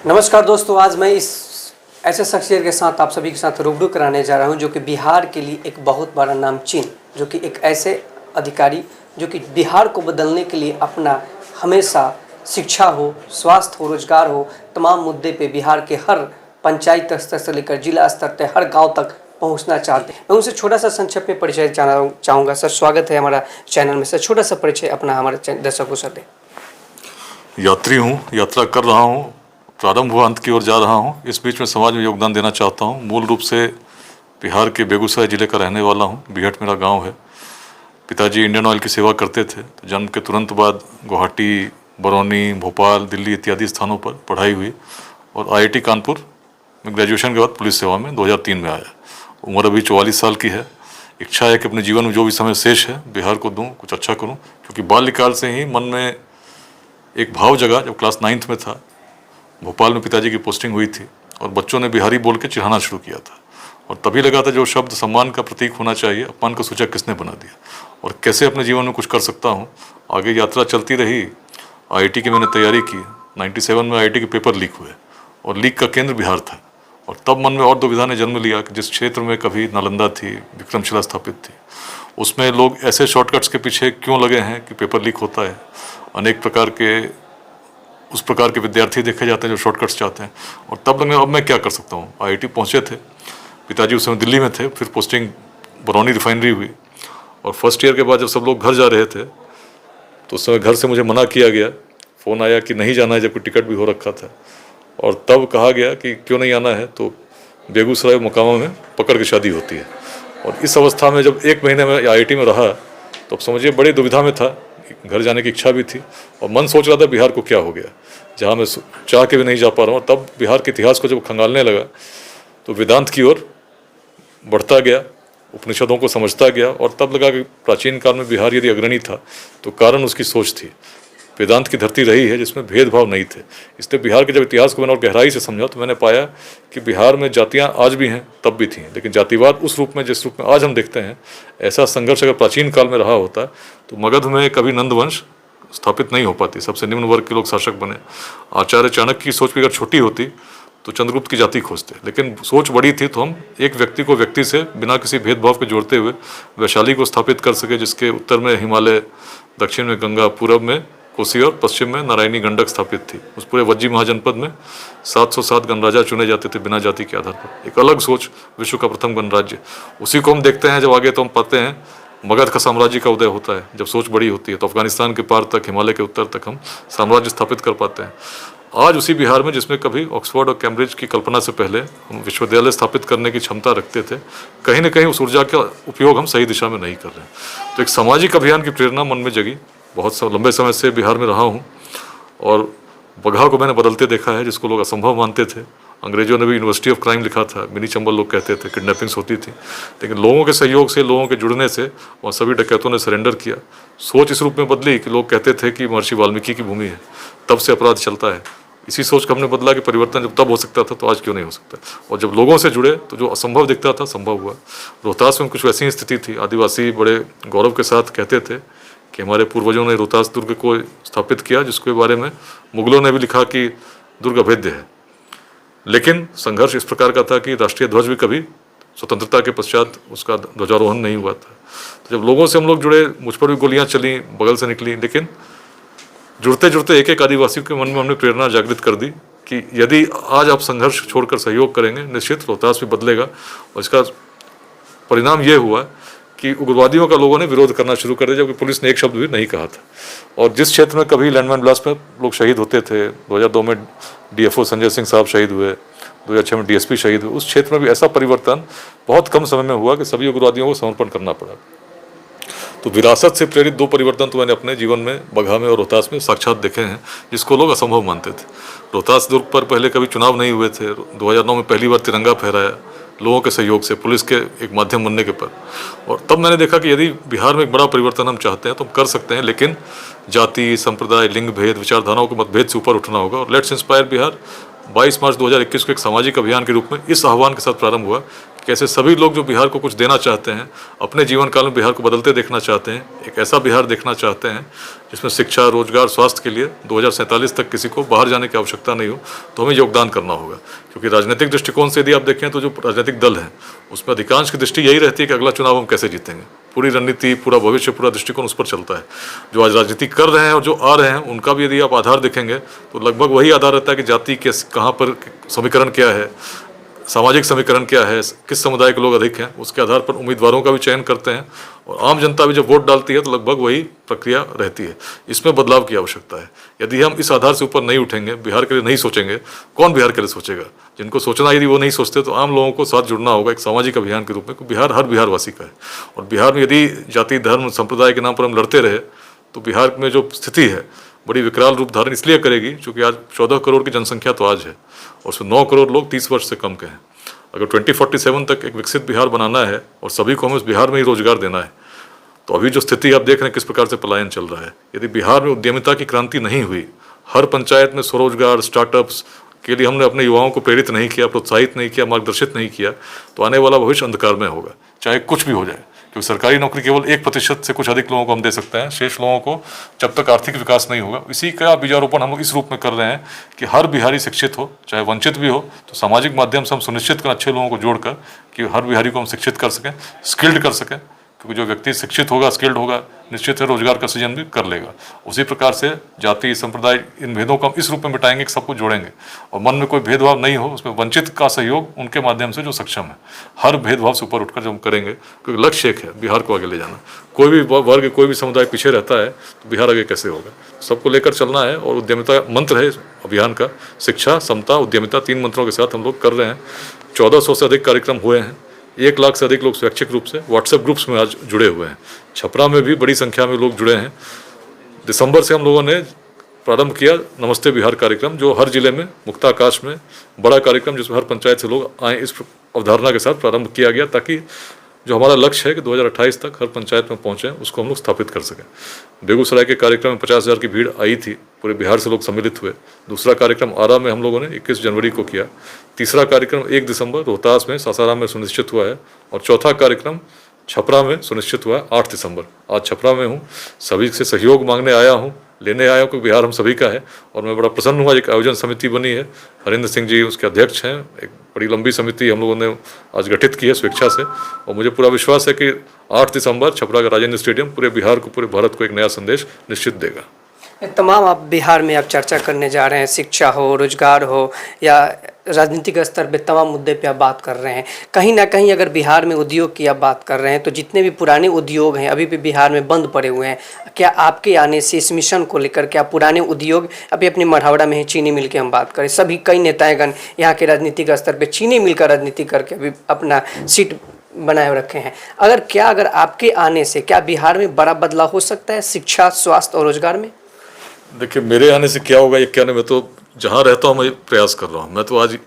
नमस्कार दोस्तों, आज मैं इस ऐसे शख्सियत के साथ आप सभी के साथ रूबरू कराने जा रहा हूं जो कि बिहार के लिए एक बहुत बड़ा नामचीन, जो कि एक ऐसे अधिकारी जो कि बिहार को बदलने के लिए अपना हमेशा शिक्षा हो, स्वास्थ्य हो, रोजगार हो, तमाम मुद्दे पे बिहार के हर पंचायत स्तर से लेकर जिला स्तर तक हर गाँव तक पहुँचना चाहते हैं। मैं उनसे छोटा सा संक्षेप में परिचय जानना चाहूँगा। सर, स्वागत है हमारा चैनल में। सर, छोटा सा परिचय अपना हमारे दर्शकों से दें। यात्री हूँ, यात्रा कर रहा हूँ, प्रारंभ हुआ अंत की ओर जा रहा हूँ। इस बीच में समाज में योगदान देना चाहता हूँ। मूल रूप से बिहार के बेगूसराय ज़िले का रहने वाला हूँ। बीहट मेरा गांव है। पिताजी इंडियन ऑयल की सेवा करते थे। तो जन्म के तुरंत बाद गुवाहाटी, बरौनी, भोपाल, दिल्ली इत्यादि स्थानों पर पढ़ाई हुई और IIT कानपुर में ग्रेजुएशन के बाद पुलिस सेवा में 2003 में आया। उम्र अभी 44 साल की है। इच्छा है कि अपने जीवन में जो भी समय शेष है बिहार को दूँ, कुछ अच्छा करूँ, क्योंकि बाल्यकाल से ही मन में एक भाव जगा। जब क्लास 9th में था, भोपाल में पिताजी की पोस्टिंग हुई थी और बच्चों ने बिहारी बोल के चिढ़ाना शुरू किया था और तभी लगा था जो शब्द सम्मान का प्रतीक होना चाहिए, अपमान का सूचक किसने बना दिया और कैसे अपने जीवन में कुछ कर सकता हूँ। आगे यात्रा चलती रही। IIT की मैंने तैयारी की। 97 में IIT के पेपर लीक हुए और लीक का केंद्र बिहार था और तब मन में और दुविधा ने जन्म लिया कि जिस क्षेत्र में कभी नालंदा थी, विक्रमशिला स्थापित थी, उसमें लोग ऐसे शॉर्टकट्स के पीछे क्यों लगे हैं कि पेपर लीक होता है। अनेक प्रकार के उस प्रकार के विद्यार्थी देखे जाते हैं जो शॉर्टकट्स चाहते हैं। और तब लगे अब मैं क्या कर सकता हूँ। IIT पहुँचे थे, पिताजी उस समय दिल्ली में थे, फिर पोस्टिंग बरौनी रिफाइनरी हुई और फर्स्ट ईयर के बाद जब सब लोग घर जा रहे थे तो उस समय घर से मुझे मना किया गया। फ़ोन आया कि नहीं जाना है, जबकि टिकट भी हो रखा था। और तब कहा गया कि क्यों नहीं आना है, तो बेगूसराय मोकामा में पकड़ के शादी होती है। और इस अवस्था में जब 1 महीने में IIT में रहा तो समझिए बड़ी दुविधा में था। घर जाने की इच्छा भी थी और मन सोच रहा था बिहार को क्या हो गया, जहाँ मैं चाह के भी नहीं जा पा रहा हूँ। तब बिहार के इतिहास को जब खंगालने लगा तो वेदांत की ओर बढ़ता गया, उपनिषदों को समझता गया और तब लगा कि प्राचीन काल में बिहार यदि अग्रणी था तो कारण उसकी सोच थी। वेदांत की धरती रही है जिसमें भेदभाव नहीं थे। इसलिए बिहार के जब इतिहास को मैंने और गहराई से समझा तो मैंने पाया कि बिहार में जातियां आज भी हैं, तब भी थीं, लेकिन जातिवाद उस रूप में जिस रूप में आज हम देखते हैं, ऐसा संघर्ष अगर प्राचीन काल में रहा होता तो मगध में कभी नंदवंश स्थापित नहीं हो पाती। सबसे निम्न वर्ग के लोग शासक बने। आचार्य चाणक्य की सोच भी अगर छोटी होती तो चंद्रगुप्त की जाति खोजते, लेकिन सोच बड़ी थी तो हम एक व्यक्ति को व्यक्ति से बिना किसी भेदभाव के जोड़ते हुए वैशाली को स्थापित कर सके, जिसके उत्तर में हिमालय, दक्षिण में गंगा, पूरब में कोसी और पश्चिम में नारायणी गंडक स्थापित थी। उस पूरे वज्जी महाजनपद में 707 गणराजा चुने जाते थे बिना जाति के आधार पर। एक अलग सोच, विश्व का प्रथम गणराज्य। उसी को हम देखते हैं जब आगे तो हम पाते हैं मगध का साम्राज्य का उदय होता है। जब सोच बड़ी होती है तो अफगानिस्तान के पार तक, हिमालय के उत्तर तक हम साम्राज्य स्थापित कर पाते हैं। आज उसी बिहार में जिसमें कभी ऑक्सफोर्ड और कैम्ब्रिज की कल्पना से पहले हम विश्वविद्यालय स्थापित करने की क्षमता रखते थे, कहीं ना कहीं उस ऊर्जा का उपयोग हम सही दिशा में नहीं कर रहे हैं। तो एक सामाजिक अभियान की प्रेरणा मन में जगी। बहुत लंबे समय से बिहार में रहा हूँ और बगहा को मैंने बदलते देखा है, जिसको लोग असंभव मानते थे। अंग्रेजों ने भी यूनिवर्सिटी ऑफ क्राइम लिखा था, मिनी चंबल लोग कहते थे, किडनैपिंग्स होती थी, लेकिन लोगों के सहयोग से, लोगों के जुड़ने से वहाँ सभी डकैतों ने सरेंडर किया। सोच इस रूप में बदली कि लोग कहते थे कि महर्षि वाल्मीकि की भूमि है, तब से अपराध चलता है। इसी सोच को हमने बदला कि परिवर्तन जब तब हो सकता था तो आज क्यों नहीं हो सकता। और जब लोगों से जुड़े तो जो असंभव दिखता था संभव हुआ। रोहतास में कुछ वैसी ही स्थिति थी। आदिवासी बड़े गौरव के साथ कहते थे कि हमारे पूर्वजों ने रोहतास दुर्ग को स्थापित किया, जिसके बारे में मुगलों ने भी लिखा कि दुर्ग अभेद्य है। लेकिन संघर्ष इस प्रकार का था कि राष्ट्रीय ध्वज भी कभी स्वतंत्रता के पश्चात उसका ध्वजारोहण नहीं हुआ था। तो जब लोगों से हम लोग जुड़े, मुझ पर भी गोलियां चली, बगल से निकली, लेकिन जुड़ते जुड़ते एक एक आदिवासी के मन में हमने प्रेरणा जागृत कर दी कि यदि आज आप संघर्ष छोड़कर सहयोग करेंगे, निश्चित रोहतास भी बदलेगा। और इसका परिणाम ये हुआ कि उग्रवादियों का लोगों ने विरोध करना शुरू कर दिया, जबकि पुलिस ने एक शब्द भी नहीं कहा था। और जिस क्षेत्र में कभी लैंडमाइन ब्लास्ट में लोग शहीद होते थे, 2002 में DFO संजय सिंह साहब शहीद हुए, 2006 में DSP शहीद हुए, उस क्षेत्र में भी ऐसा परिवर्तन बहुत कम समय में हुआ कि सभी उग्रवादियों को समर्पण करना पड़ा। तो विरासत से प्रेरित 2 परिवर्तन तो मैंने अपने जीवन में बगहा में और रोहतास में साक्षात देखे हैं, जिसको लोग असंभव मानते थे। रोहतास दुर्ग पर पहले कभी चुनाव नहीं हुए थे। 2009 में पहली बार तिरंगा फहराया लोगों के सहयोग से, पुलिस के एक माध्यम बनने के पर। और तब मैंने देखा कि यदि बिहार में एक बड़ा परिवर्तन हम चाहते हैं तो हम कर सकते हैं, लेकिन जाति, संप्रदाय, लिंग भेद, विचारधाराओं के मतभेद से ऊपर उठना होगा। और लेट्स इंस्पायर बिहार 22 मार्च 2021 को एक सामाजिक अभियान के रूप में इस आह्वान के साथ प्रारंभ हुआ कि ऐसे सभी लोग जो बिहार को कुछ देना चाहते हैं, अपने जीवन काल में बिहार को बदलते देखना चाहते हैं, एक ऐसा बिहार देखना चाहते हैं जिसमें शिक्षा, रोजगार, स्वास्थ्य के लिए 2047 तक किसी को बाहर जाने की आवश्यकता नहीं हो, तो हमें योगदान करना होगा। क्योंकि राजनीतिक दृष्टिकोण से यदि आप देखें तो जो राजनीतिक दल हैं उसमें अधिकांश की दृष्टि यही रहती है कि अगला चुनाव हम कैसे जीतेंगे। पूरी रणनीति, पूरा भविष्य, पूरा दृष्टिकोण उस पर चलता है। जो आज राजनीति कर रहे हैं और जो आ रहे हैं उनका भी यदि आप आधार देखेंगे तो लगभग वही आधार रहता है कि जाति के कहाँ पर समीकरण क्या है, सामाजिक समीकरण क्या है, किस समुदाय के लोग अधिक हैं, उसके आधार पर उम्मीदवारों का भी चयन करते हैं और आम जनता भी जब वोट डालती है तो लगभग वही प्रक्रिया रहती है। इसमें बदलाव की आवश्यकता है। यदि हम इस आधार से ऊपर नहीं उठेंगे, बिहार के लिए नहीं सोचेंगे, कौन बिहार के लिए सोचेगा? जिनको सोचना यदि वो नहीं सोचते तो आम लोगों को साथ जुड़ना होगा एक सामाजिक अभियान के रूप में। बिहार हर बिहारवासी का है और बिहार में यदि जाति, धर्म, संप्रदाय के नाम पर हम लड़ते रहे तो बिहार में जो स्थिति है बड़ी विकराल रूप धारण इसलिए करेगी क्योंकि आज 14 करोड़ की जनसंख्या तो आज है और उसमें 9 करोड़ लोग 30 वर्ष से कम के हैं। अगर 2047 तक एक विकसित बिहार बनाना है और सभी को हमें उस बिहार में ही रोजगार देना है तो अभी जो स्थिति आप देख रहे हैं किस प्रकार से पलायन चल रहा है, यदि बिहार में उद्यमिता की क्रांति नहीं हुई, हर पंचायत में स्वरोजगार, स्टार्टअप्स के लिए हमने अपने युवाओं को प्रेरित नहीं किया, प्रोत्साहित नहीं किया, मार्गदर्शित नहीं किया तो आने वाला भविष्य अंधकार में होगा, चाहे कुछ भी हो जाए। क्योंकि सरकारी नौकरी केवल 1% से कुछ अधिक लोगों को हम दे सकते हैं, शेष लोगों को जब तक आर्थिक विकास नहीं होगा। इसी का बीजारोपण हम लोग इस रूप में कर रहे हैं कि हर बिहारी शिक्षित हो, चाहे वंचित भी हो, तो सामाजिक माध्यम से हम सुनिश्चित करें अच्छे लोगों को जोड़कर कि हर बिहारी को हम शिक्षित कर सकें, स्किल्ड कर सकें। क्योंकि जो व्यक्ति शिक्षित होगा, स्किल्ड होगा, निश्चित है रोजगार का सृजन भी कर लेगा। उसी प्रकार से जाति, संप्रदाय, इन भेदों को हम इस रूप में मिटाएंगे कि सबको जोड़ेंगे और मन में कोई भेदभाव नहीं हो, उसमें वंचित का सहयोग उनके माध्यम से जो सक्षम है, हर भेदभाव से ऊपर उठकर जब हम करेंगे, क्योंकि लक्ष्य एक है बिहार को आगे ले जाना। कोई भी वर्ग, कोई भी समुदाय पीछे रहता है तो बिहार आगे कैसे होगा? सबको लेकर चलना है और उद्यमिता मंत्र है अभियान का। शिक्षा, समता, उद्यमिता, 3 मंत्रों के साथ हम लोग कर रहे हैं। 1400 से अधिक कार्यक्रम हुए हैं। 1 लाख से अधिक लोग स्वैच्छिक रूप से व्हाट्सएप ग्रुप्स में आज जुड़े हुए हैं। छपरा में भी बड़ी संख्या में लोग जुड़े हैं। दिसंबर से हम लोगों ने प्रारंभ किया नमस्ते बिहार कार्यक्रम, जो हर जिले में मुक्ताकाश में बड़ा कार्यक्रम जिसमें हर पंचायत से लोग आए, इस अवधारणा के साथ प्रारंभ किया गया ताकि जो हमारा लक्ष्य है कि 2028 तक हर पंचायत में पहुँचें, उसको हम लोग स्थापित कर सकें। बेगूसराय के कार्यक्रम में 50,000 की भीड़ आई थी, पूरे बिहार से लोग सम्मिलित हुए। दूसरा कार्यक्रम आरा में हम लोगों ने 21 जनवरी को किया। तीसरा कार्यक्रम 1 दिसंबर रोहतास में, सासाराम में सुनिश्चित हुआ है और चौथा कार्यक्रम छपरा में सुनिश्चित हुआ है 8 दिसंबर। आज छपरा में हूँ, सभी से सहयोग मांगने आया हूँ, लेने आया हूँ, क्योंकि बिहार हम सभी का है और मैं बड़ा प्रसन्न हुआ। एक आयोजन समिति बनी है, हरिंद्र सिंह जी उसके अध्यक्ष हैं। एक बड़ी लंबी समिति हम लोगों ने आज गठित की है स्वेच्छा से और मुझे पूरा विश्वास है कि 8 दिसंबर छपरा का राजेंद्र स्टेडियम पूरे बिहार को, पूरे भारत को एक नया संदेश निश्चित देगा। तमाम आप बिहार में आप चर्चा करने जा रहे हैं, शिक्षा हो, रोजगार हो या राजनीतिक स्तर पे तमाम मुद्दे पे आप बात कर रहे हैं। कहीं ना कहीं अगर बिहार में उद्योग की आप बात कर रहे हैं तो जितने भी पुराने उद्योग हैं अभी भी बिहार में बंद पड़े हुए हैं। क्या आपके आने से इस मिशन को लेकर क्या पुराने उद्योग अभी अपनी मढ़ौरा में है, चीनी मिल की हम बात करें, सभी कई नेतागण यहाँ के राजनीतिक स्तर पर चीनी मिल का राजनीति करके अभी अपना सीट बनाए रखे हैं। अगर आपके आने से क्या बिहार में बड़ा बदलाव हो सकता है शिक्षा, स्वास्थ्य और रोजगार में? देखिए, मेरे आने से क्या होगा ये क्या नहीं, मैं तो जहाँ रहता हूँ मैं प्रयास कर रहा हूँ। मैं तो आज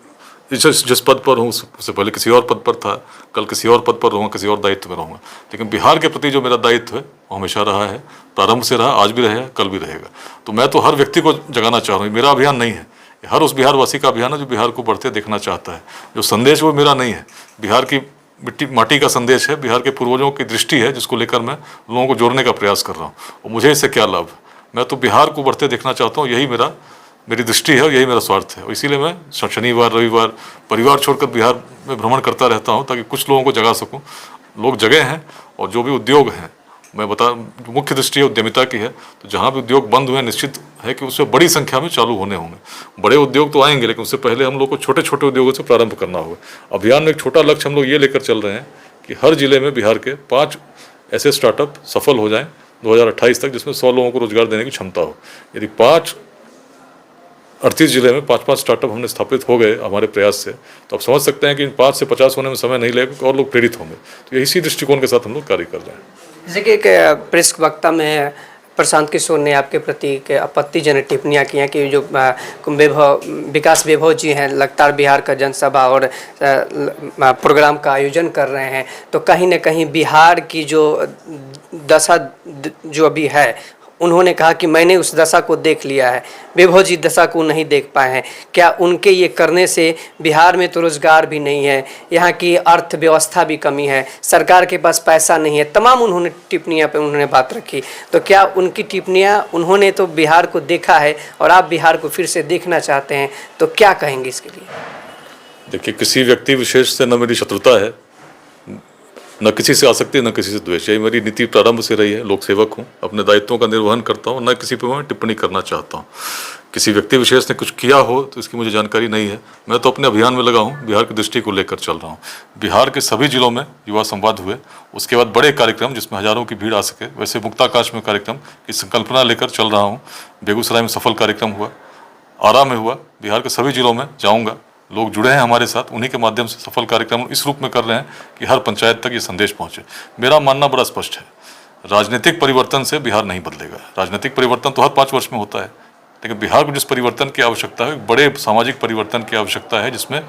जिस पद पर हूँ उससे पहले किसी और पद पर था, कल किसी और पद पर रहूँगा, किसी और दायित्व में रहूँगा, लेकिन बिहार के प्रति जो मेरा दायित्व है वो हमेशा रहा है, प्रारंभ से रहा, आज भी रहेगा, कल भी रहेगा। तो मैं तो हर व्यक्ति को जगाना चाह रहा हूँ। मेरा अभियान नहीं है, हर उस बिहारवासी का अभियान है जो बिहार को बढ़ते देखना चाहता है। जो संदेश वो मेरा नहीं है, बिहार की माटी का संदेश है, बिहार के पूर्वजों की दृष्टि है, जिसको लेकर मैं लोगों को जोड़ने का प्रयास कर रहा हूँ। और मुझे इससे क्या लाभ? मैं तो बिहार को बढ़ते देखना चाहता हूँ, यही मेरी दृष्टि है और यही मेरा स्वार्थ है। और इसीलिए मैं शनिवार, रविवार परिवार छोड़कर बिहार में भ्रमण करता रहता हूँ ताकि कुछ लोगों को जगा सकूँ। लोग जगह हैं और जो भी उद्योग हैं, मैं मुख्य दृष्टि है उद्यमिता की है। तो जहाँ भी उद्योग बंद हुए निश्चित है कि उससे बड़ी संख्या में चालू होने होंगे। बड़े उद्योग तो आएंगे, लेकिन उससे पहले हम लोग को छोटे छोटे उद्योगों से प्रारंभ करना होगा। अभियान में एक छोटा लक्ष्य हम लोग ये लेकर चल रहे हैं कि हर जिले में बिहार के 5 ऐसे स्टार्टअप सफल हो जाएं 2028 तक, जिसमें 100 लोगों को रोजगार देने की क्षमता हो। यदि 38 जिले में 5-5 स्टार्टअप हमने स्थापित हो गए हमारे प्रयास से, तो आप समझ सकते हैं कि इन 5 से 50 होने में समय नहीं लगेगा और लोग प्रेरित होंगे। तो इसी दृष्टिकोण के साथ हम लोग कार्य कर रहे हैं। जैसे कि एक प्रेस वक्ता में प्रशांत किशोर ने आपके प्रति आपत्तिजनक टिप्पणियाँ की हैं कि जो विकास वैभव जी हैं लगातार बिहार का जनसभा और प्रोग्राम का आयोजन कर रहे हैं, तो कहीं ना कहीं बिहार की जो दशा जो अभी है उन्होंने कहा कि मैंने उस दशा को देख लिया है, वैभव जी दशा को नहीं देख पाए हैं। क्या उनके ये करने से बिहार में तो रोजगार भी नहीं है, यहाँ की अर्थव्यवस्था भी कमी है, सरकार के पास पैसा नहीं है, तमाम उन्होंने टिप्पणियाँ पे उन्होंने बात रखी। तो क्या उनकी टिप्पणियाँ, उन्होंने तो बिहार को देखा है और आप बिहार को फिर से देखना चाहते हैं, तो क्या कहेंगे इसके लिए? देखिए, किसी व्यक्ति विशेष से न मेरी शत्रुता है, न किसी से आसक्ति, न किसी से द्वेष। यही मेरी नीति प्रारंभ से रही है। लोक सेवक हूँ, अपने दायित्वों का निर्वहन करता हूँ, न किसी पर मैं टिप्पणी करना चाहता हूँ। किसी व्यक्ति विशेष ने कुछ किया हो तो इसकी मुझे जानकारी नहीं है। मैं तो अपने अभियान में लगा हूँ, बिहार की दृष्टि को लेकर चल रहा हूँ। बिहार के सभी जिलों में युवा संवाद हुए, उसके बाद बड़े कार्यक्रम जिसमें हजारों की भीड़ आ सके, वैसे मुक्ताकाश में कार्यक्रम की संकल्पना लेकर चल रहा हूँ। बेगूसराय में सफल कार्यक्रम हुआ, आरा में हुआ, बिहार के सभी जिलों में जाऊँगा। लोग जुड़े हैं हमारे साथ, उन्हीं के माध्यम से सफल कार्यक्रम इस रूप में कर रहे हैं कि हर पंचायत तक ये संदेश पहुंचे। मेरा मानना बड़ा स्पष्ट है, राजनीतिक परिवर्तन से बिहार नहीं बदलेगा। राजनीतिक परिवर्तन तो हर 5 वर्ष में होता है, लेकिन बिहार को जिस परिवर्तन की आवश्यकता है, बड़े सामाजिक परिवर्तन की आवश्यकता है, जिसमें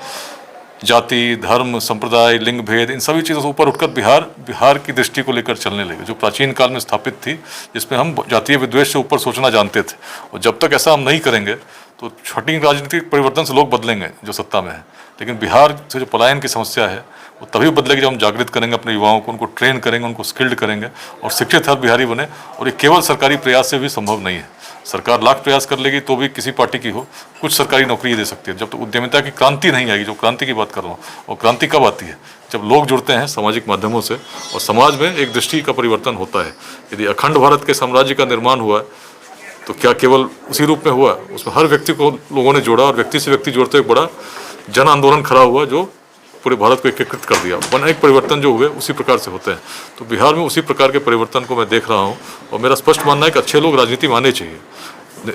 जाति, धर्म, संप्रदाय, लिंग भेद, इन सभी चीज़ों से ऊपर उठकर बिहार की दृष्टि को लेकर चलने लगे, जो प्राचीन काल में स्थापित थी, जिसमें हम जातीय विद्वेष से ऊपर सोचना जानते थे। और जब तक ऐसा हम नहीं करेंगे तो छोटी राजनीतिक परिवर्तन से लोग बदलेंगे जो सत्ता में है, लेकिन बिहार से जो पलायन की समस्या है वो तभी बदलेगी जब हम जागृत करेंगे अपने युवाओं को, उनको ट्रेन करेंगे, उनको स्किल्ड करेंगे और शिक्षित हर बिहारी बने। और ये केवल सरकारी प्रयास से भी संभव नहीं है। सरकार लाख प्रयास कर लेगी तो भी किसी पार्टी की हो, कुछ सरकारी नौकरी दे सकती है। जब तक उद्यमिता की क्रांति नहीं आएगी, जो क्रांति की बात कर रहा हूँ, और क्रांति कब आती है? जब लोग जुड़ते हैं सामाजिक माध्यमों से और समाज में एक दृष्टि का परिवर्तन होता है। यदि अखंड भारत के साम्राज्य का निर्माण हुआ तो क्या केवल उसी रूप में हुआ? उसमें हर व्यक्ति को लोगों ने जोड़ा और व्यक्ति से व्यक्ति जोड़ते एक बड़ा जन आंदोलन खड़ा हुआ जो पूरे भारत को एकीकृत कर दिया। अनेक परिवर्तन जो हुए उसी प्रकार से होते हैं। तो बिहार में उसी प्रकार के परिवर्तन को मैं देख रहा हूँ और मेरा स्पष्ट मानना है कि अच्छे लोग राजनीति में आने चाहिए,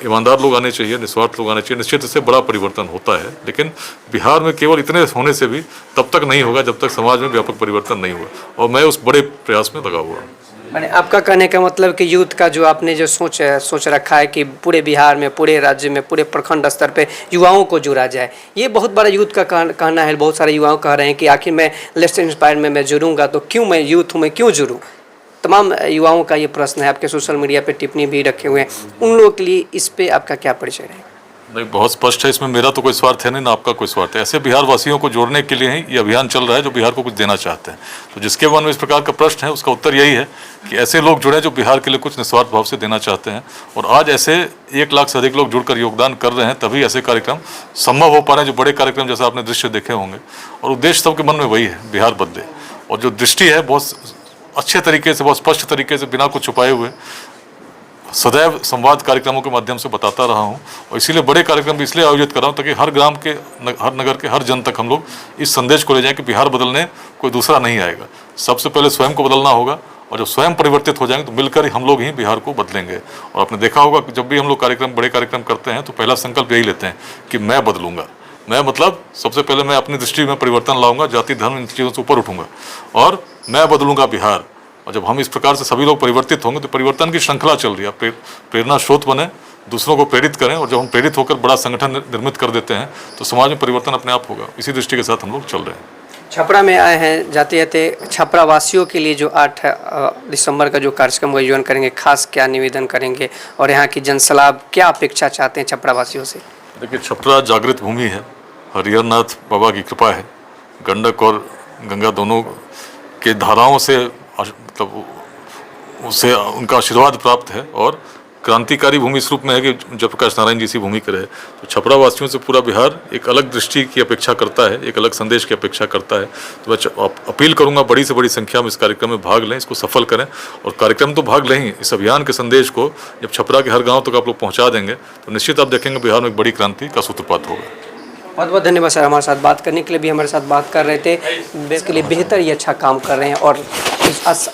ईमानदार लोग आने चाहिए, निस्वार्थ लोग आने चाहिए। निश्चित इससे बड़ा परिवर्तन होता है, लेकिन बिहार में केवल इतने होने से भी तब तक नहीं होगा जब तक समाज में व्यापक परिवर्तन नहीं हुआ, और मैं उस बड़े प्रयास में लगा हुआ हूँ। मैंने आपका कहने का मतलब कि यूथ का जो आपने जो सोच रखा है कि पूरे बिहार में, पूरे राज्य में, पूरे प्रखंड स्तर पे युवाओं को जोड़ा जाए, ये बहुत बड़ा यूथ का कहना है। बहुत सारे युवाओं कह रहे हैं कि आखिर मैं लेट्स इंस्पायर में मैं जुड़ूंगा तो क्यों, मैं यूथ हूँ, मैं क्यों जुड़ूँ? तमाम युवाओं का ये प्रश्न है। आपके सोशल मीडिया पे टिप्पणी भी रखे हुए हैं, उन लोगों के लिए इस पे आपका क्या परिचय रहेगा? नहीं, बहुत स्पष्ट है, इसमें मेरा तो कोई स्वार्थ है नहीं, ना आपका कोई स्वार्थ है। ऐसे बिहार वासियों को जोड़ने के लिए ही ये अभियान चल रहा है जो बिहार को कुछ देना चाहते हैं। तो जिसके मन में इस प्रकार का प्रश्न है उसका उत्तर यही है कि ऐसे लोग जुड़े जो बिहार के लिए कुछ निस्वार्थ भाव से देना चाहते हैं। और आज ऐसे 1 लाख से अधिक लोग जुड़कर योगदान कर रहे हैं, तभी ऐसे कार्यक्रम संभव हो पा रहे हैं, जो बड़े कार्यक्रम जैसा आपने दृश्य देखे होंगे। और उद्देश्य सबके मन में वही है, बिहार बदले। और जो दृष्टि है बहुत अच्छे तरीके से, बहुत स्पष्ट तरीके से, बिना कुछ छुपाए हुए सदैव संवाद कार्यक्रमों के माध्यम से बताता रहा हूं। और इसीलिए बड़े कार्यक्रम भी इसलिए आयोजित कर रहा हूं ताकि हर ग्राम के, हर नगर के, हर जन तक हम लोग इस संदेश को ले जाएं कि बिहार बदलने कोई दूसरा नहीं आएगा। सबसे पहले स्वयं को बदलना होगा, और जब स्वयं परिवर्तित हो जाएंगे तो मिलकर हम लोग ही बिहार को बदलेंगे। और आपने देखा होगा कि जब भी हम लोग कार्यक्रम, बड़े कार्यक्रम करते हैं तो पहला संकल्प यही लेते हैं कि मैं बदलूंगा। मैं मतलब सबसे पहले मैं अपनी दृष्टि में परिवर्तन लाऊंगा, जाति धर्म इन चीज़ों से ऊपर उठूंगा और मैं बदलूंगा बिहार। और जब हम इस प्रकार से सभी लोग परिवर्तित होंगे तो परिवर्तन की श्रृंखला चल रही है। प्रेरणा स्रोत बने, दूसरों को प्रेरित करें, और जब हम प्रेरित होकर बड़ा संगठन निर्मित कर देते हैं तो समाज में परिवर्तन अपने आप होगा। इसी दृष्टि के साथ हम लोग चल रहे हैं। छपरा में आए हैं, जाते जाते छपरा वासियों के लिए जो 8 दिसंबर का जो कार्यक्रम आयोजन करेंगे, खास क्या निवेदन करेंगे और यहाँ की जनसलाह क्या अपेक्षा चाहते हैं छपरा वासियों से? देखिए, छपरा जागृत भूमि है, हरिहरनाथ बाबा की कृपा है, गंडक और गंगा दोनों के धाराओं से मतलब उसे उनका आशीर्वाद प्राप्त है। और क्रांतिकारी भूमि इस रूप में है कि जयप्रकाश नारायण जी सी भूमि की रहे। तो छपरा वासियों से पूरा बिहार एक अलग दृष्टि की अपेक्षा करता है, एक अलग संदेश की अपेक्षा करता है। तो मैं अपील करूंगा बड़ी से बड़ी संख्या में इस कार्यक्रम में भाग लें, इसको सफल करें। और कार्यक्रम तो भाग लें ही, इस अभियान के संदेश को जब छपरा के हर गाँव तक आप लोग पहुँचा देंगे तो निश्चित आप देखेंगे बिहार में एक बड़ी क्रांति का सूत्रपात होगा। बहुत बहुत धन्यवाद सर, हमारे साथ बात करने के लिए भी हमारे साथ बात कर रहे थे। इसके लिए बेहतर ही अच्छा काम कर रहे हैं। और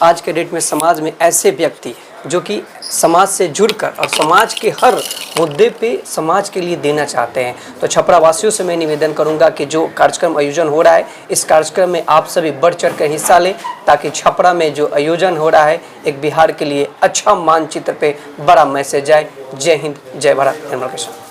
आज के डेट में समाज में ऐसे व्यक्ति जो कि समाज से जुड़कर और समाज के हर मुद्दे पे समाज के लिए देना चाहते हैं, तो छपरा वासियों से मैं निवेदन करूंगा कि जो कार्यक्रम आयोजन हो रहा है, इस कार्यक्रम में आप सभी बढ़ चढ़ कर हिस्सा लें, ताकि छपरा में जो आयोजन हो रहा है एक बिहार के लिए अच्छा मानचित्र पे बड़ा मैसेज जाए। जय हिंद, जय भारत।